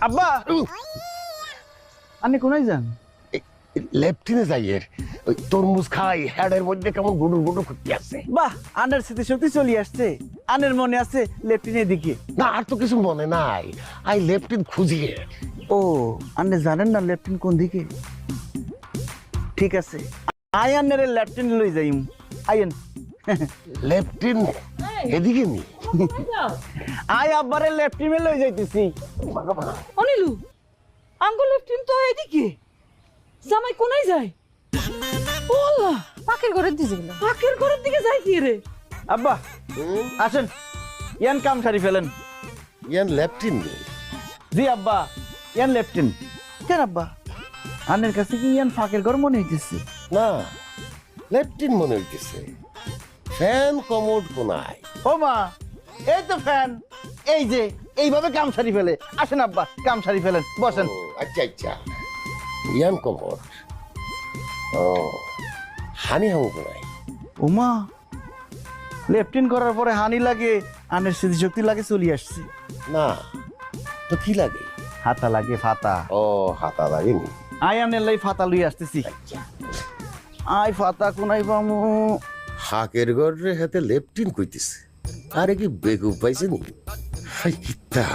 আব্বা আপনি কোনায় যান? লেফটিনে যাইয়ের ওই তরমুজ খাই হেডের মধ্যে কেমন গুডুর গুডুর করতে আছে। বাহ, আনের স্মৃতিশক্তি চলে আসছে। আনের মনে আছে লেফটিনের দিকে? না আর তো কিছু মনে নাই, আই লেফটিন খুঁজিয়ে। ও, আপনি জানেন না লেফটিন কোন দিকে? ঠিক আছে, আই আনের লেফটিন লই যাইম। আইন লেফটিন এদিকে নি। আই আব্বারে লেফটিনে লই যাইতেছি। অনিলু, আঙ্গুল টিম তো এদিকে। জামাই কোনায় যায়? ও আল্লাহ, পাখির ঘরের দিকে গেল। পাখির ঘরের দিকে যায় কি রে? আব্বা আসেন, ইয়ান কাম সারি ফেলেন। ইয়ান লেফটিন নি। জি আব্বা, ইয়ান লেফটিন। কেন আব্বা, আনের কাছে কি ইয়ান ফাঁকের ঘর মনে হইতেছে? না লেফটিন মনে হইতেছে। ফ্যান কমোড কোনায়। ও মা, এই তো ফ্যান। এই যে এইভাবে কাম সারি ফেলে। আসেন আব্বা, কাম সারি ফেলেন, বসেন। ও, আচ্ছা আচ্ছা, ইয়ান কমোড। ও হানি হামু কোনায়। ও মা, লেফটিন করার পরে হানি লাগে, আনের স্মৃতিশক্তি লাগে চলে আসছে। না তো কি লাগে? হাতা লাগে, ফাতা। ও হাতা লাগেনি। আই আনের লাই ফাতা লই আসতেছি। আই ফাতা কোনাই পামু? হাকের গড়ে হাতে লেফটিন কইতেছে। আরে কি বেকুব পাইছে নি? হাই কিতা